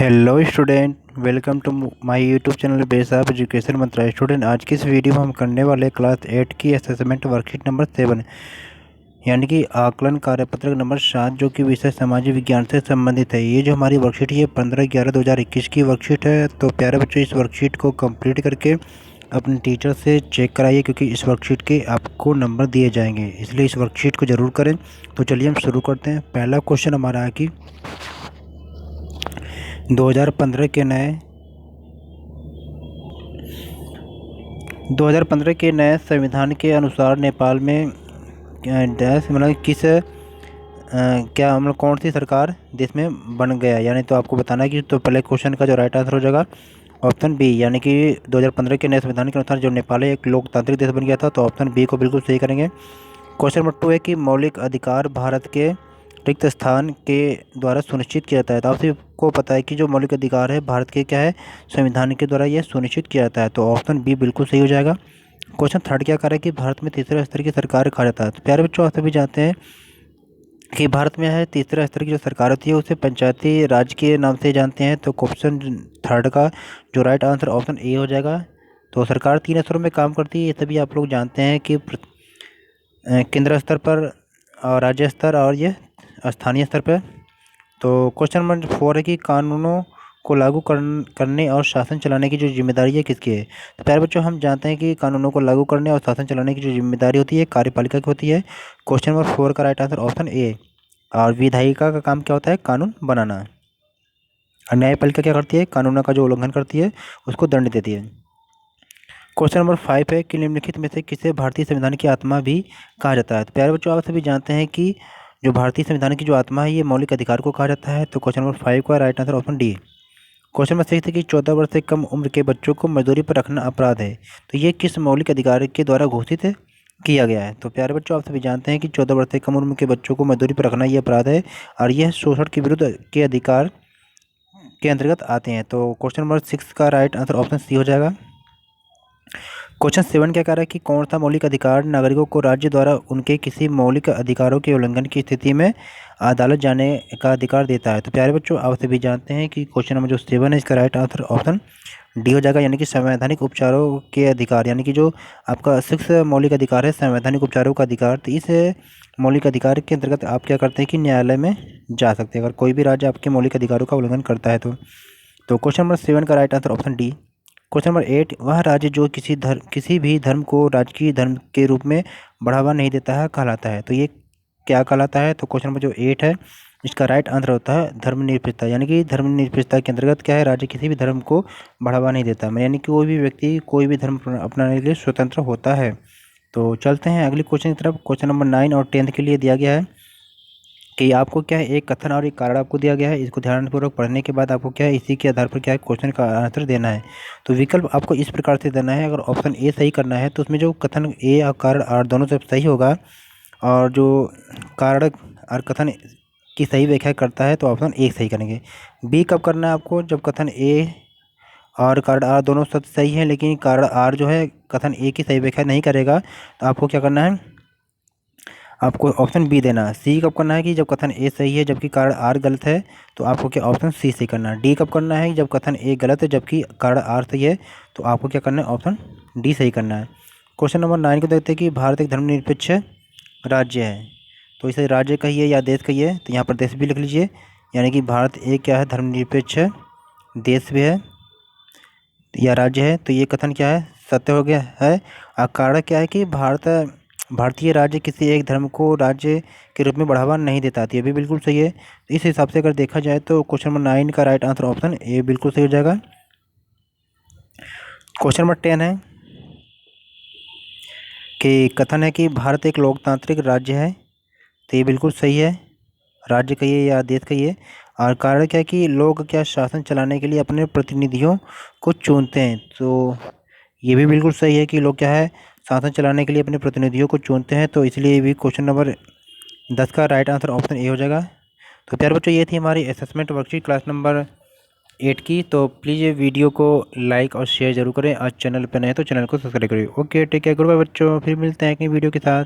Hello student, welcome to my YouTube channel base of education मंत्रालय। Student, आज की इस वीडियो में हम करने वाले क्लास 8 की असेसमेंट वर्कशीट नंबर 7 यानी कि आकलन कार्यपत्रक नंबर 7 जो कि विषय सामाजिक विज्ञान से संबंधित है। ये जो हमारी वर्कशीट है 15/11/2021 की वर्कशीट है। तो प्यारे बच्चों, इस वर्कशीट को कंप्लीट करके अपने टीचर से चेक कराइए, क्योंकि इस वर्कशीट के आपको नंबर दिए जाएंगे, इसलिए इस वर्कशीट को ज़रूर करें। तो चलिए हम शुरू करते हैं। पहला क्वेश्चन हमारा है कि 2015 के नए संविधान के अनुसार नेपाल में डैश मतलब किस क्या मतलब कौन सी सरकार देश में बन गया, यानी तो आपको बताना है कि तो पहले क्वेश्चन का जो राइट आंसर हो जाएगा ऑप्शन बी, यानी कि 2015 के नए संविधान के अनुसार जो नेपाल एक लोकतांत्रिक देश बन गया था। तो ऑप्शन बी को बिल्कुल सही करेंगे। क्वेश्चन नंबर 2 है कि मौलिक अधिकार भारत के रिक्त स्थान के द्वारा सुनिश्चित किया जाता है। तो आप सभी को पता है कि जो मौलिक अधिकार है भारत के क्या है, संविधान के द्वारा यह सुनिश्चित किया जाता है। तो ऑप्शन बी बिल्कुल सही हो जाएगा। क्वेश्चन थर्ड क्या कर रहा है कि भारत में तीसरे स्तर की सरकार कहा जाता है। तो प्यारे बच्चों, आप सभी जानते हैं कि भारत में है तीसरे स्तर की जो सरकार होती है उसे पंचायती राज के नाम से जानते हैं। तो क्वेश्चन थर्ड का जो राइट आंसर ऑप्शन ए हो जाएगा। तो सरकार 3 स्तरों में काम करती है, ये सभी आप लोग जानते हैं कि केंद्र स्तर पर और राज्य स्तर और ये स्थानीय स्तर पर। तो क्वेश्चन नंबर 4 है कि कानूनों को लागू करने और शासन चलाने की जो जिम्मेदारी है किसकी है। तो प्यारे बच्चों, हम जानते हैं कि कानूनों को लागू करने और शासन चलाने की जो जिम्मेदारी होती है कार्यपालिका की होती है। क्वेश्चन नंबर 4 का राइट आंसर ऑप्शन ए। और विधायिका का काम क्या होता है, कानून बनाना। और न्यायपालिका क्या करती है, कानूनों का जो उल्लंघन करती है उसको दंड देती है। क्वेश्चन नंबर 5 है कि निम्नलिखित में से किसे भारतीय संविधान की आत्मा भी कहा जाता है। तो प्यारे बच्चों, आप सभी जानते हैं कि जो भारतीय संविधान की जो आत्मा है ये मौलिक अधिकार को कहा जाता है। तो क्वेश्चन नंबर 5 का right answer option D. Question number 6 है कि 14 वर्ष से कम उम्र के बच्चों को मजदूरी पर रखना अपराध है। तो ये किस मौलिक अधिकार के द्वारा घोषित किया गया है। तो प्यारे बच्चों, आप सभी जानते हैं कि 14 वर्ष से कम उम्र के बच्चों को मजदूरी पर रखना ये अपराध है, और यह शोषण के विरुद्ध के अधिकार के अंतर्गत आते हैं। तो क्वेश्चन नंबर 6 का राइट आंसर ऑप्शन सी हो जाएगा। क्वेश्चन 7 क्या कह रहा है कि कौन सा मौलिक अधिकार नागरिकों को राज्य द्वारा उनके किसी मौलिक अधिकारों के उल्लंघन की स्थिति में अदालत जाने का अधिकार देता है। तो प्यारे बच्चों, आप सभी जानते हैं कि क्वेश्चन नंबर जो 7 है इसका राइट आंसर ऑप्शन डी हो जाएगा, यानी कि संवैधानिक उपचारों के अधिकार, यानी कि जो आपका 6 मौलिक अधिकार है संवैधानिक उपचारों का अधिकार। तो इस मौलिक अधिकार के अंतर्गत आप क्या करते हैं कि न्यायालय में जा सकते हैं अगर कोई भी राज्य आपके मौलिक अधिकारों का उल्लंघन करता है। तो क्वेश्चन नंबर 7 का right answer option D. Question number 8, वह राज्य जो किसी भी धर्म को राजकीय धर्म के रूप में बढ़ावा नहीं देता है कहलाता है। तो ये क्या कहलाता है। तो क्वेश्चन नंबर जो 8 है इसका राइट आंसर होता है धर्मनिरपेक्षता, यानी कि धर्मनिरपेक्षता के अंतर्गत क्या है, राज्य किसी भी धर्म को बढ़ावा नहीं देता, यानी कि कोई भी व्यक्ति कोई भी धर्म अपनाने के लिए स्वतंत्र होता है। तो चलते हैं अगले क्वेश्चन की तरफ। क्वेश्चन नंबर 9 और 10 के लिए दिया गया है कि आपको क्या है, एक कथन और एक कारण आपको दिया गया है। इसको ध्यानपूर्वक पढ़ने के बाद आपको क्या है, इसी के आधार पर क्या है क्वेश्चन का आंसर देना है। तो विकल्प आपको इस प्रकार से देना है। अगर ऑप्शन ए सही करना है तो उसमें जो कथन ए और कारण आर दोनों से सही होगा, और जो कारण और कथन की सही व्याख्या करता है तो ऑप्शन ए सही करेंगे। बी कब करना है आपको, जब कथन ए और कारण आर दोनों सत्य सही है लेकिन कारण आर जो है कथन ए की सही व्याख्या नहीं करेगा, तो आपको क्या करना है, आपको ऑप्शन बी देना है। सी कब करना है कि जब कथन ए सही है जबकि कारण आर गलत है, तो आपको क्या ऑप्शन सी सही करना है। डी कब करना है जब कथन ए गलत है जबकि कारण आर सही है, तो आपको क्या करना है, ऑप्शन डी सही करना है। क्वेश्चन नंबर 9 को देखते हैं कि भारत एक धर्मनिरपेक्ष राज्य है। तो इसे राज्य कहिए या देश कहिए, तो यहाँ पर देश भी लिख लीजिए, यानी कि भारत एक क्या है, धर्मनिरपेक्ष देश भी है या राज्य है। तो ये कथन क्या है, सत्य हो गया है। और कारण क्या है कि भारतीय राज्य किसी एक धर्म को राज्य के रूप में बढ़ावा नहीं देता। तो ये भी बिल्कुल सही है। इस हिसाब से अगर देखा जाए तो क्वेश्चन नंबर 9 का राइट आंसर ऑप्शन ए बिल्कुल सही हो जाएगा। क्वेश्चन नंबर 10 है कि कथन है कि भारत एक लोकतांत्रिक राज्य है। तो ये बिल्कुल सही है, राज्य कहिए या देश कहिए। और कारण क्या है कि लोग क्या शासन चलाने के लिए अपने प्रतिनिधियों को चुनते हैं। तो ये भी बिल्कुल सही है कि लोग क्या है, शासन चलाने के लिए अपने प्रतिनिधियों को चुनते हैं। तो इसलिए भी क्वेश्चन नंबर 10 का राइट आंसर ऑप्शन ए हो जाएगा। तो प्यारे बच्चों, ये थी हमारी असेसमेंट वर्कशीट क्लास नंबर 8 की। तो प्लीज़ ये वीडियो को लाइक और शेयर जरूर करें। आज चैनल पर नए तो चैनल को सब्सक्राइब करें। Okay, take care, good bye बच्चों, फिर मिलते हैं एक नई वीडियो के साथ।